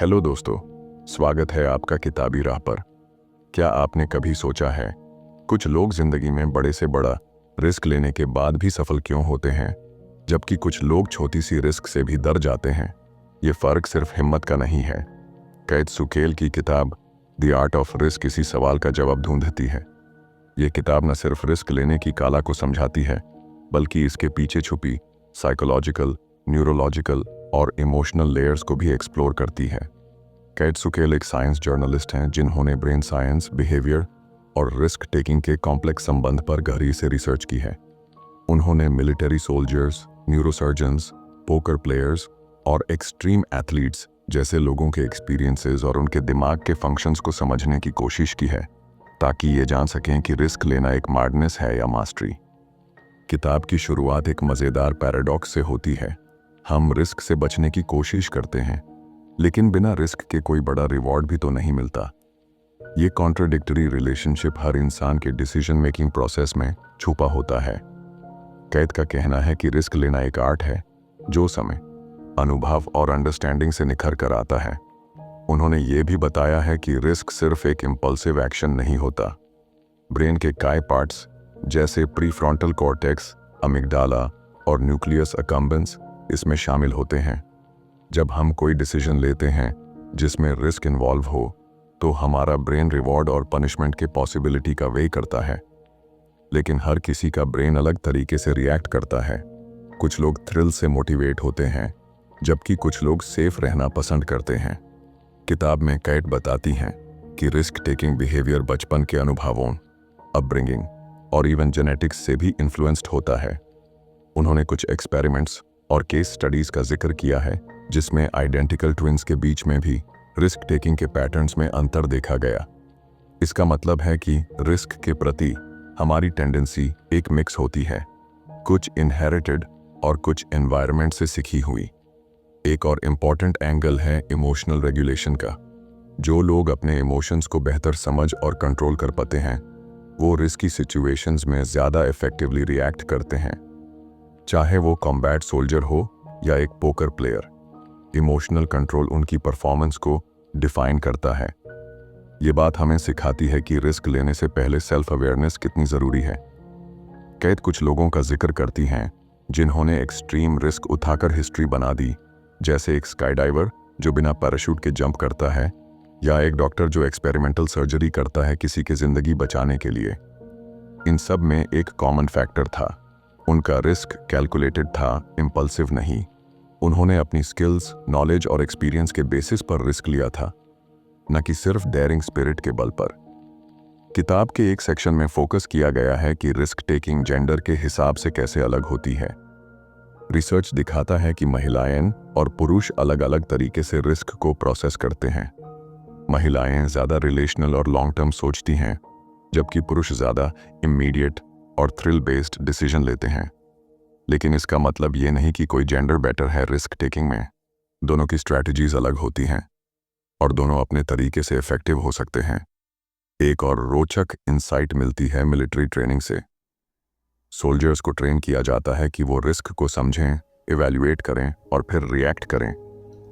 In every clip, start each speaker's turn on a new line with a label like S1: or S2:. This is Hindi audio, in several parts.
S1: हेलो दोस्तों, स्वागत है आपका किताबी राह पर। क्या आपने कभी सोचा है कुछ लोग जिंदगी में बड़े से बड़ा रिस्क लेने के बाद भी सफल क्यों होते हैं, जबकि कुछ लोग छोटी सी रिस्क से भी डर जाते हैं? ये फर्क सिर्फ हिम्मत का नहीं है। कैद सुकेल की किताब द आर्ट ऑफ रिस्क इसी सवाल का जवाब ढूंढती है। ये किताब न सिर्फ रिस्क लेने की कला को समझाती है, बल्कि इसके पीछे छुपी साइकोलॉजिकल, न्यूरोलॉजिकल और इमोशनल लेयर्स को भी एक्सप्लोर करती है। कैट सुकेल एक साइंस जर्नलिस्ट हैं जिन्होंने ब्रेन साइंस, बिहेवियर और रिस्क टेकिंग के कॉम्प्लेक्स संबंध पर गहरी से रिसर्च की है। उन्होंने military soldiers, neurosurgeons, poker players और एक्सट्रीम एथलीट्स जैसे लोगों के एक्सपीरियंसेस और उनके दिमाग के फंक्शंस को समझने की कोशिश की है, ताकि ये जान सकें कि रिस्क लेना एक मार्डनेस है या मास्टरी। किताब की शुरुआत एक मज़ेदार पैराडॉक्स से होती है। हम रिस्क से बचने की कोशिश करते हैं, लेकिन बिना रिस्क के कोई बड़ा रिवॉर्ड भी तो नहीं मिलता। ये कॉन्ट्राडिक्टरी रिलेशनशिप हर इंसान के डिसीजन मेकिंग प्रोसेस में छुपा होता है। कैद का कहना है कि रिस्क लेना एक आर्ट है जो समय, अनुभव और अंडरस्टैंडिंग से निखर कर आता है। उन्होंने ये भी बताया है कि रिस्क सिर्फ एक इम्पल्सिव एक्शन नहीं होता। ब्रेन के कई पार्ट्स जैसे प्रीफ्रंटल कॉर्टेक्स, अमिगडाला और न्यूक्लियस अकम्बेंस इसमें शामिल होते हैं। जब हम कोई डिसीजन लेते हैं जिसमें रिस्क इन्वॉल्व हो, तो हमारा ब्रेन रिवॉर्ड और पनिशमेंट के पॉसिबिलिटी का वेई करता है। लेकिन हर किसी का ब्रेन अलग तरीके से रिएक्ट करता है। कुछ लोग थ्रिल से मोटिवेट होते हैं, जबकि कुछ लोग सेफ रहना पसंद करते हैं। किताब में कैट बताती हैं कि रिस्क टेकिंग बिहेवियर बचपन के अनुभवों, अपब्रिंगिंग और इवन जेनेटिक्स से भी इन्फ्लुएंस्ड होता है। उन्होंने कुछ एक्सपेरिमेंट्स और केस स्टडीज का जिक्र किया है जिसमें आइडेंटिकल ट्विन्स के बीच में भी रिस्क टेकिंग के पैटर्न्स में अंतर देखा गया। इसका मतलब है कि रिस्क के प्रति हमारी टेंडेंसी एक मिक्स होती है, कुछ इनहेरिटेड और कुछ एनवायरनमेंट से सीखी हुई। एक और इम्पॉर्टेंट एंगल है इमोशनल रेगुलेशन का। जो लोग अपने इमोशंस को बेहतर समझ और कंट्रोल कर पाते हैं, वो रिस्की सिचुएशंस में ज़्यादा इफेक्टिवली रिएक्ट करते हैं, चाहे वो कॉम्बैट सोल्जर हो या एक पोकर प्लेयर। इमोशनल कंट्रोल उनकी परफॉर्मेंस को डिफाइन करता है। ये बात हमें सिखाती है कि रिस्क लेने से पहले सेल्फ अवेयरनेस कितनी ज़रूरी है। कैद कुछ लोगों का जिक्र करती हैं जिन्होंने एक्सट्रीम रिस्क उठाकर हिस्ट्री बना दी, जैसे एक स्काई डाइवर जो बिना पैराशूट के जंप करता है, या एक डॉक्टर जो एक्सपेरिमेंटल सर्जरी करता है किसी की ज़िंदगी बचाने के लिए। इन सब में एक कॉमन फैक्टर था, उनका रिस्क कैलकुलेटेड था, इम्पल्सिव नहीं। उन्होंने अपनी स्किल्स, नॉलेज और एक्सपीरियंस के बेसिस पर रिस्क लिया था, न कि सिर्फ डेयरिंग स्पिरिट के बल पर। किताब के एक सेक्शन में फोकस किया गया है कि रिस्क टेकिंग जेंडर के हिसाब से कैसे अलग होती है। रिसर्च दिखाता है कि महिलाएं और पुरुष अलग अलग तरीके से रिस्क को प्रोसेस करते हैं। महिलाएं ज़्यादा रिलेशनल और लॉन्ग टर्म सोचती हैं, जबकि पुरुष ज़्यादा इमीडिएट और थ्रिल बेस्ड डिसीजन लेते हैं। लेकिन इसका मतलब ये नहीं कि कोई जेंडर बेटर है रिस्क टेकिंग में। दोनों की स्ट्रैटेजीज अलग होती हैं और दोनों अपने तरीके से इफेक्टिव हो सकते हैं। एक और रोचक इंसाइट मिलती है मिलिट्री ट्रेनिंग से। सोल्जर्स को ट्रेन किया जाता है कि वो रिस्क को समझें, इवैल्यूएट करें और फिर रिएक्ट करें।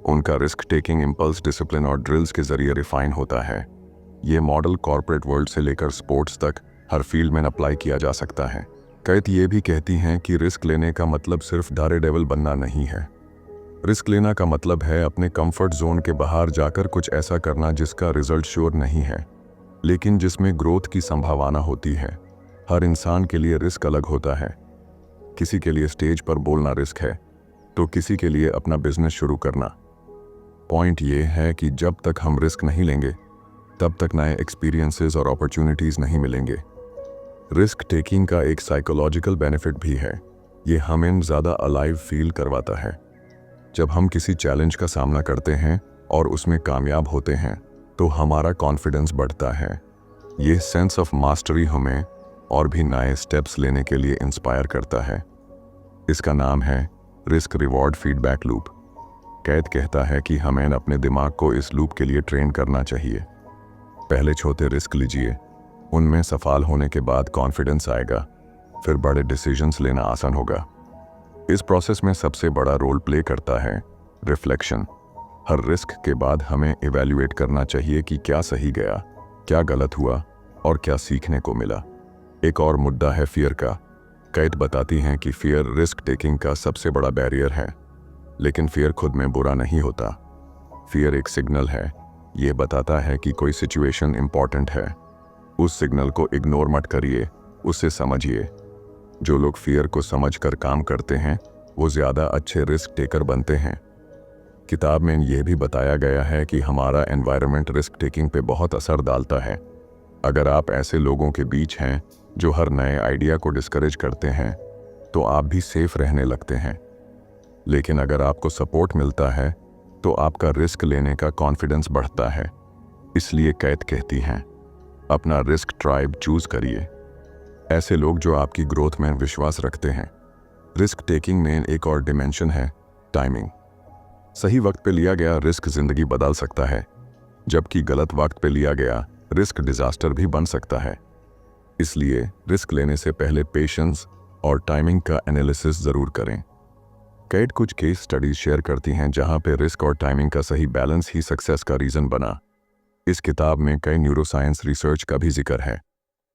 S1: उनका रिस्क टेकिंग इम्पल्स, डिसिप्लिन और ड्रिल्स के जरिए रिफाइन होता है। ये मॉडल कॉर्पोरेट वर्ल्ड से लेकर स्पोर्ट्स तक हर फील्ड में अप्लाई किया जा सकता है। कैट ये भी कहती हैं कि रिस्क लेने का मतलब सिर्फ डेयरडेविल बनना नहीं है। रिस्क लेना का मतलब है अपने कंफर्ट जोन के बाहर जाकर कुछ ऐसा करना जिसका रिजल्ट श्योर नहीं है, लेकिन जिसमें ग्रोथ की संभावना होती है। हर इंसान के लिए रिस्क अलग होता है। किसी के लिए स्टेज पर बोलना रिस्क है, तो किसी के लिए अपना बिजनेस शुरू करना। पॉइंट ये है कि जब तक हम रिस्क नहीं लेंगे, तब तक नए एक्सपीरियंसेस और अपॉर्चुनिटीज़ नहीं मिलेंगे। रिस्क टेकिंग का एक साइकोलॉजिकल बेनिफिट भी है। ये हमें ज़्यादा अलाइव फील करवाता है। जब हम किसी चैलेंज का सामना करते हैं और उसमें कामयाब होते हैं, तो हमारा कॉन्फिडेंस बढ़ता है। ये सेंस ऑफ मास्टरी हमें और भी नए स्टेप्स लेने के लिए इंस्पायर करता है। इसका नाम है रिस्क रिवॉर्ड फीडबैक लूप। कैद कहता है कि हमें अपने दिमाग को इस लूप के लिए ट्रेन करना चाहिए। पहले छोटे रिस्क लीजिए, उनमें सफल होने के बाद कॉन्फिडेंस आएगा, फिर बड़े डिसीजंस लेना आसान होगा। इस प्रोसेस में सबसे बड़ा रोल प्ले करता है रिफ्लेक्शन। हर रिस्क के बाद हमें इवैल्यूएट करना चाहिए कि क्या सही गया, क्या गलत हुआ और क्या सीखने को मिला। एक और मुद्दा है फियर का। कैट बताती हैं कि फियर रिस्क टेकिंग का सबसे बड़ा बैरियर है, लेकिन फियर खुद में बुरा नहीं होता। फियर एक सिग्नल है, ये बताता है कि कोई सिचुएशन इंपॉर्टेंट है। उस सिग्नल को इग्नोर मत करिए, उसे समझिए। जो लोग फियर को समझकर काम करते हैं वो ज़्यादा अच्छे रिस्क टेकर बनते हैं। किताब में यह भी बताया गया है कि हमारा एनवायरनमेंट रिस्क टेकिंग पे बहुत असर डालता है। अगर आप ऐसे लोगों के बीच हैं जो हर नए आइडिया को डिस्करेज करते हैं तो आप भी सेफ रहने लगते हैं। लेकिन अगर आपको सपोर्ट मिलता है तो आपका रिस्क लेने का कॉन्फिडेंस बढ़ता है। इसलिए कैट कहती हैं, अपना रिस्क ट्राइब चूज करिए। ऐसे लोग जो आपकी ग्रोथ में विश्वास रखते हैं। रिस्क टेकिंग में एक और डिमेंशन है, टाइमिंग। सही वक्त पे लिया गया रिस्क जिंदगी बदल सकता है, जबकि गलत वक्त पे लिया गया रिस्क डिजास्टर भी बन सकता है। इसलिए रिस्क लेने से पहले पेशेंस और टाइमिंग का एनालिसिस जरूर करें। कैट कुछ केस स्टडीज शेयर करती हैं जहां पे रिस्क और टाइमिंग का सही बैलेंस ही सक्सेस का रीजन बना। इस किताब में कई न्यूरोसाइंस रिसर्च का भी जिक्र है,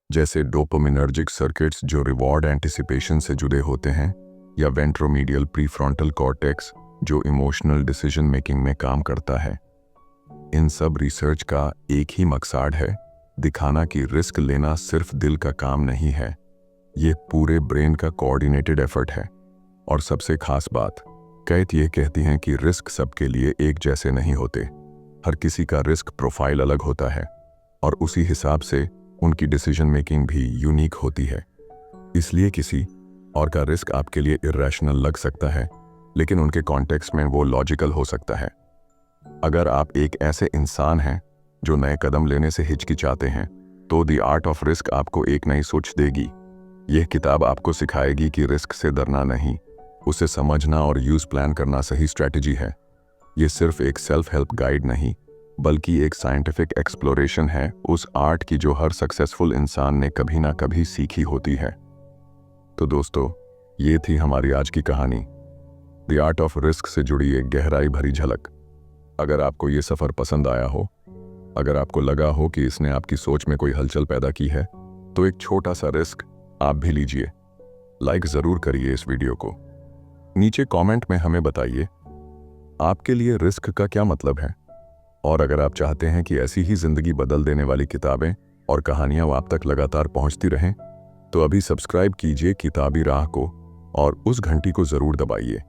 S1: जैसे डोपामिनर्जिक सर्किट्स जो रिवॉर्ड एंटिसिपेशन से जुड़े होते हैं, या वेंट्रोमीडियल प्रीफ्रंटल कॉर्टेक्स जो इमोशनल डिसीजन मेकिंग में काम करता है। इन सब रिसर्च का एक ही मकसद है, दिखाना कि रिस्क लेना सिर्फ दिल का काम नहीं है, ये पूरे ब्रेन का कोऑर्डिनेटेड एफर्ट है। और सबसे खास बात, कैट ये कहती हैं कि रिस्क सबके लिए एक जैसे नहीं होते। हर किसी का रिस्क प्रोफाइल अलग होता है और उसी हिसाब से उनकी डिसीजन मेकिंग भी यूनिक होती है। इसलिए किसी और का रिस्क आपके लिए इरेशनल लग सकता है, लेकिन उनके कॉन्टेक्स्ट में वो लॉजिकल हो सकता है। अगर आप एक ऐसे इंसान हैं जो नए कदम लेने से हिचकिचाते हैं तो द आर्ट ऑफ रिस्क आपको एक नई सोच देगी। यह किताब आपको सिखाएगी कि रिस्क से डरना नहीं, उसे समझना और यूज प्लान करना सही स्ट्रैटेजी है। ये सिर्फ एक सेल्फ हेल्प गाइड नहीं, बल्कि एक साइंटिफिक एक्सप्लोरेशन है उस आर्ट की जो हर सक्सेसफुल इंसान ने कभी ना कभी सीखी होती है। तो दोस्तों, ये थी हमारी आज की कहानी, द आर्ट ऑफ रिस्क से जुड़ी एक गहराई भरी झलक। अगर आपको ये सफ़र पसंद आया हो, अगर आपको लगा हो कि इसने आपकी सोच में कोई हलचल पैदा की है, तो एक छोटा सा रिस्क आप भी लीजिए। लाइक ज़रूर करिए इस वीडियो को। नीचे कमेंट में हमें बताइए आपके लिए रिस्क का क्या मतलब है। और अगर आप चाहते हैं कि ऐसी ही ज़िंदगी बदल देने वाली किताबें और कहानियाँ आप तक लगातार पहुँचती रहें, तो अभी सब्सक्राइब कीजिए किताबी राह को और उस घंटी को ज़रूर दबाइए,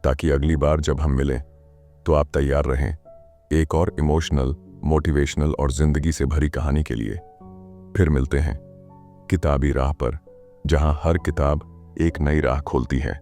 S1: ताकि अगली बार जब हम मिलें तो आप तैयार रहें एक और इमोशनल, मोटिवेशनल और ज़िंदगी से भरी कहानी के लिए। फिर मिलते हैं किताबी राह पर, जहां हर किताब एक नई राह खोलती है।